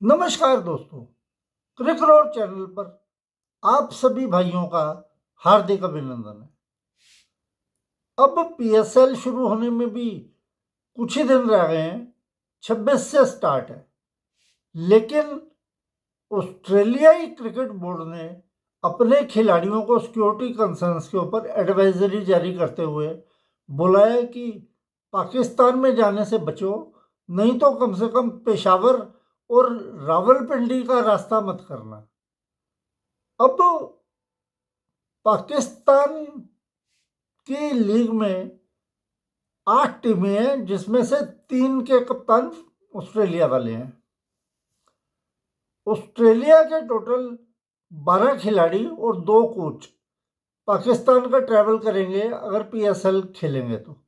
नमस्कार दोस्तों, क्रिकरोड चैनल पर आप सभी भाइयों का हार्दिक अभिनंदन है। अब पीएसएल शुरू होने में भी कुछ ही दिन रह गए हैं। 26 से स्टार्ट है, लेकिन ऑस्ट्रेलियाई क्रिकेट बोर्ड ने अपने खिलाड़ियों को सिक्योरिटी कंसर्न्स के ऊपर एडवाइजरी जारी करते हुए बोला है कि पाकिस्तान में जाने से बचो, नहीं तो कम से कम पेशावर और रावलपिंडी का रास्ता मत करना। अब पाकिस्तान की लीग में 8 टीमें हैं, जिसमें से 3 के कप्तान ऑस्ट्रेलिया वाले हैं। ऑस्ट्रेलिया के टोटल 12 खिलाड़ी और 2 कोच पाकिस्तान का ट्रैवल करेंगे अगर पीएसएल खेलेंगे तो।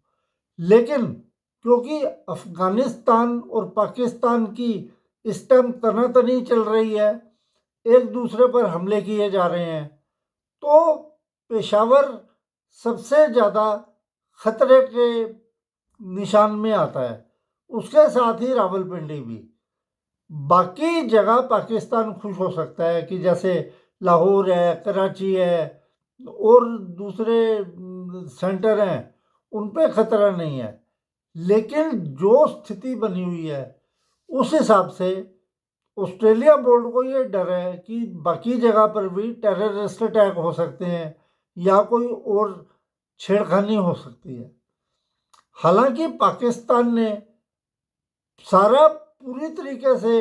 लेकिन क्योंकि अफगानिस्तान और पाकिस्तान की इस टाइम तनातनी चल रही है, एक दूसरे पर हमले किए जा रहे हैं, तो पेशावर सबसे ज़्यादा खतरे के निशान में आता है, उसके साथ ही रावलपिंडी भी। बाकी जगह पाकिस्तान खुश हो सकता है कि जैसे लाहौर है, कराची है और दूसरे सेंटर हैं, उन पे खतरा नहीं है। लेकिन जो स्थिति बनी हुई है उस हिसाब से ऑस्ट्रेलिया बोर्ड को ये डर है कि बाकी जगह पर भी टेररिस्ट अटैक हो सकते हैं या कोई और छेड़खानी हो सकती है। हालांकि पाकिस्तान ने सारा पूरी तरीके से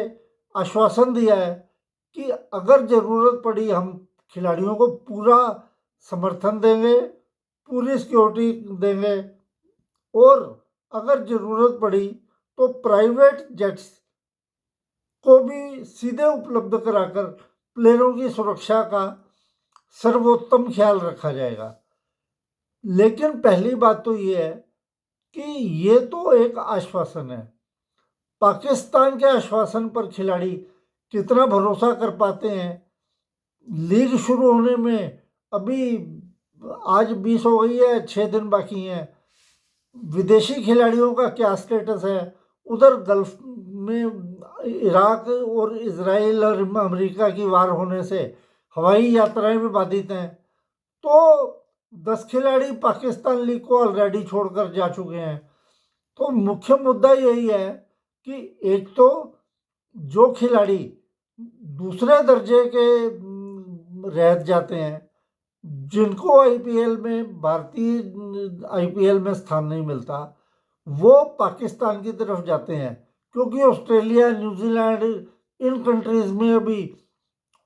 आश्वासन दिया है कि अगर ज़रूरत पड़ी हम खिलाड़ियों को पूरा समर्थन देंगे, पूरी सिक्योरिटी देंगे और अगर ज़रूरत पड़ी तो प्राइवेट जेट्स को भी सीधे उपलब्ध कराकर प्लेयरों की सुरक्षा का सर्वोत्तम ख्याल रखा जाएगा। लेकिन पहली बात तो ये है कि ये तो एक आश्वासन है। पाकिस्तान के आश्वासन पर खिलाड़ी कितना भरोसा कर पाते हैं? लीग शुरू होने में अभी आज 20 हो गई है, 6 दिन बाकी हैं। विदेशी खिलाड़ियों का क्या स्टेटस है? उधर गल्फ में इराक और इजराइल और अमेरिका की वार होने से हवाई यात्राएं भी बाधित हैं। तो 10 खिलाड़ी पाकिस्तान लीग को ऑलरेडी छोड़कर जा चुके हैं। तो मुख्य मुद्दा यही है कि एक तो जो खिलाड़ी दूसरे दर्जे के रह जाते हैं, जिनको आईपीएल में भारतीय आईपीएल में स्थान नहीं मिलता, वो पाकिस्तान की तरफ जाते हैं, क्योंकि ऑस्ट्रेलिया, न्यूजीलैंड, इन कंट्रीज में अभी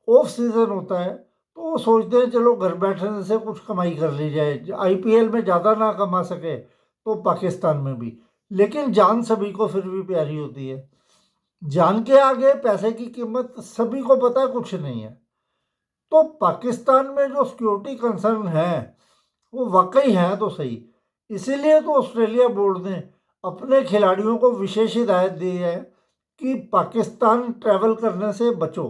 ऑफ सीजन होता है, तो वो सोचते हैं चलो घर बैठने से कुछ कमाई कर ली जाए। आईपीएल में ज़्यादा ना कमा सके तो पाकिस्तान में भी, लेकिन जान सभी को फिर भी प्यारी होती है। जान के आगे पैसे की कीमत सभी को पता है, कुछ नहीं है। तो पाकिस्तान में जो सिक्योरिटी कंसर्न है वो वाकई है तो सही। इसीलिए तो ऑस्ट्रेलिया बोर्ड ने अपने खिलाड़ियों को विशेष हिदायत दी है कि पाकिस्तान ट्रैवल करने से बचो,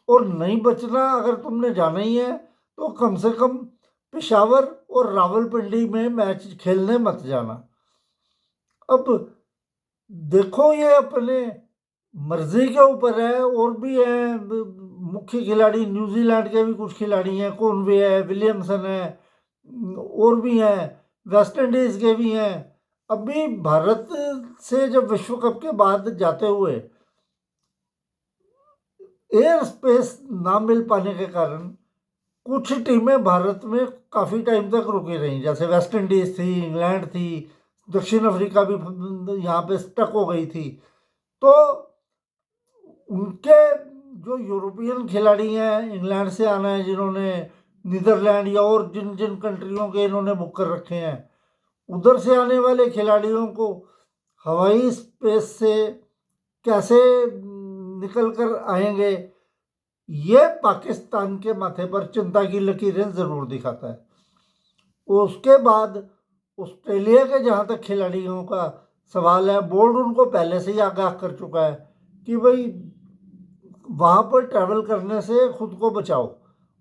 और नहीं बचना अगर तुमने जाना ही है तो कम से कम पेशावर और रावलपिंडी में मैच खेलने मत जाना। अब देखो, ये अपने मर्जी के ऊपर है। और भी हैं मुख्य खिलाड़ी, न्यूजीलैंड के भी कुछ खिलाड़ी हैं, कॉनवे है, विलियमसन है, और भी हैं, वेस्ट इंडीज के भी हैं। अभी भारत से जब विश्व कप के बाद जाते हुए एयर स्पेस ना मिल पाने के कारण कुछ टीमें भारत में काफ़ी टाइम तक रुकी रहीं, जैसे वेस्ट इंडीज थी, इंग्लैंड थी, दक्षिण अफ्रीका भी यहाँ पे स्टक हो गई थी। तो उनके जो यूरोपियन खिलाड़ी हैं, इंग्लैंड से आना है जिन्होंने, नीदरलैंड या और जिन जिन कंट्रियों के इन्होंने बुक कर रखे हैं, उधर से आने वाले खिलाड़ियों को हवाई स्पेस से कैसे निकल कर आएंगे, ये पाकिस्तान के माथे पर चिंता की लकीरें ज़रूर दिखाता है। उसके बाद ऑस्ट्रेलिया के जहाँ तक खिलाड़ियों का सवाल है, बोर्ड उनको पहले से ही आगाह कर चुका है कि भाई वहाँ पर ट्रैवल करने से खुद को बचाओ,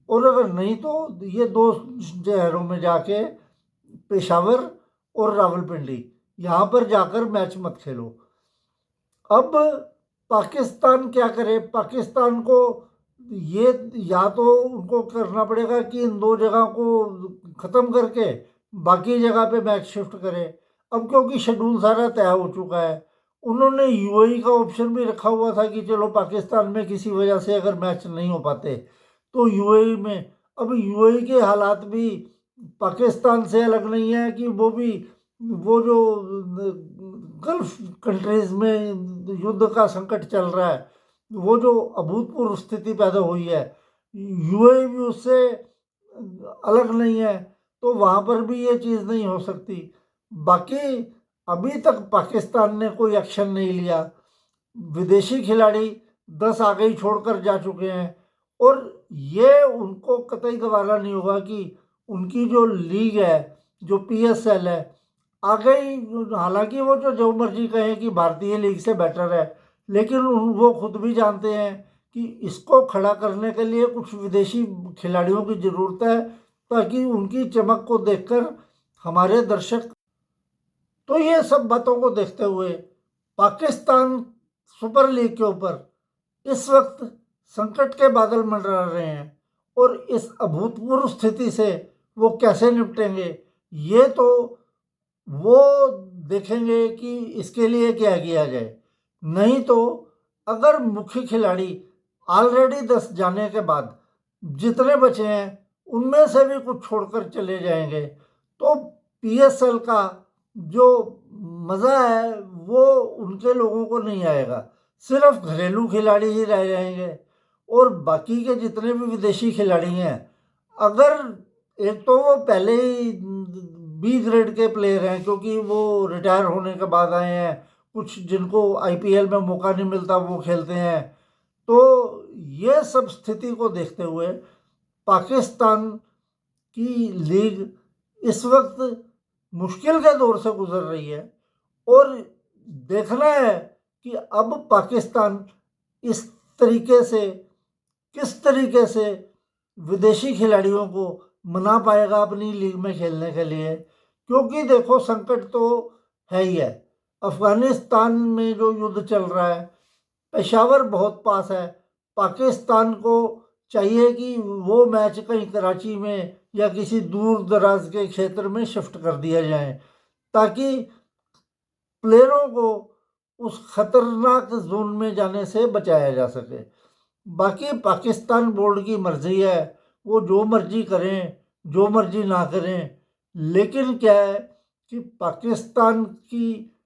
और अगर नहीं तो ये 2 शहरों में जाके, पेशावर और रावलपिंडी, यहाँ पर जाकर मैच मत खेलो। अब पाकिस्तान क्या करे? पाकिस्तान को ये या तो उनको करना पड़ेगा कि इन दो जगह को ख़त्म करके बाकी जगह पे मैच शिफ्ट करे। अब क्योंकि शेड्यूल सारा तय हो चुका है, उन्होंने यूएई का ऑप्शन भी रखा हुआ था कि चलो पाकिस्तान में किसी वजह से अगर मैच नहीं हो पाते तो यूएई में। अब यूएई के हालात भी पाकिस्तान से अलग नहीं है कि वो भी वो जो गल्फ कंट्रीज में युद्ध का संकट चल रहा है, वो जो अभूतपूर्व स्थिति पैदा हुई है, यूएई भी उससे अलग नहीं है, तो वहाँ पर भी ये चीज़ नहीं हो सकती। बाकी अभी तक पाकिस्तान ने कोई एक्शन नहीं लिया। विदेशी खिलाड़ी 10 आगे ही छोड़कर जा चुके हैं और ये उनको कतई गवारा नहीं होगा कि उनकी जो लीग है, जो पीएसएल है, आ गई। हालांकि वो जो मर्जी कहें कि भारतीय लीग से बेटर है, लेकिन वो खुद भी जानते हैं कि इसको खड़ा करने के लिए कुछ विदेशी खिलाड़ियों की ज़रूरत है, ताकि उनकी चमक को देखकर हमारे दर्शक। तो ये सब बातों को देखते हुए पाकिस्तान सुपर लीग के ऊपर इस वक्त संकट के बादल मंडरा रहे हैं और इस अभूतपूर्व स्थिति से वो कैसे निपटेंगे, ये तो वो देखेंगे कि इसके लिए क्या किया जाए। नहीं तो अगर मुख्य खिलाड़ी ऑलरेडी 10 जाने के बाद जितने बचे हैं उनमें से भी कुछ छोड़कर चले जाएंगे, तो पीएसएल का जो मज़ा है वो उनके लोगों को नहीं आएगा। सिर्फ घरेलू खिलाड़ी ही रह जाएंगे और बाकी के जितने भी विदेशी खिलाड़ी हैं, अगर एक तो वो पहले ही बी ग्रेड के प्लेयर हैं क्योंकि वो रिटायर होने के बाद आए हैं, कुछ जिनको आईपीएल में मौका नहीं मिलता वो खेलते हैं, तो ये सब स्थिति को देखते हुए पाकिस्तान की लीग इस वक्त मुश्किल के दौर से गुजर रही है और देखना है कि अब पाकिस्तान इस तरीके से किस तरीके से विदेशी खिलाड़ियों को मना पाएगा अपनी लीग में खेलने के लिए। क्योंकि देखो संकट तो है ही है, अफगानिस्तान में जो युद्ध चल रहा है, पेशावर बहुत पास है। पाकिस्तान को चाहिए कि वो मैच कहीं कराची में या किसी दूर दराज के क्षेत्र में शिफ्ट कर दिया जाए, ताकि प्लेयरों को उस खतरनाक जोन में जाने से बचाया जा सके। बाकी पाकिस्तान बोर्ड की मर्जी है, वो जो मर्जी करें जो मर्जी ना करें, लेकिन क्या है कि पाकिस्तान की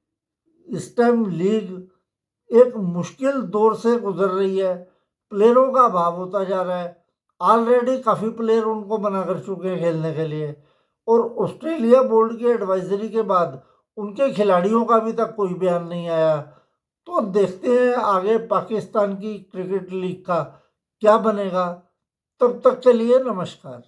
इस टाइम लीग एक मुश्किल दौर से गुजर रही है। प्लेयरों का अभाव होता जा रहा है, ऑलरेडी काफ़ी प्लेयर उनको मना कर चुके हैं खेलने के लिए, और ऑस्ट्रेलिया बोर्ड की एडवाइजरी के बाद उनके खिलाड़ियों का अभी तक कोई बयान नहीं आया। तो देखते हैं आगे पाकिस्तान की क्रिकेट लीग का क्या बनेगा। तब तक के लिए नमस्कार।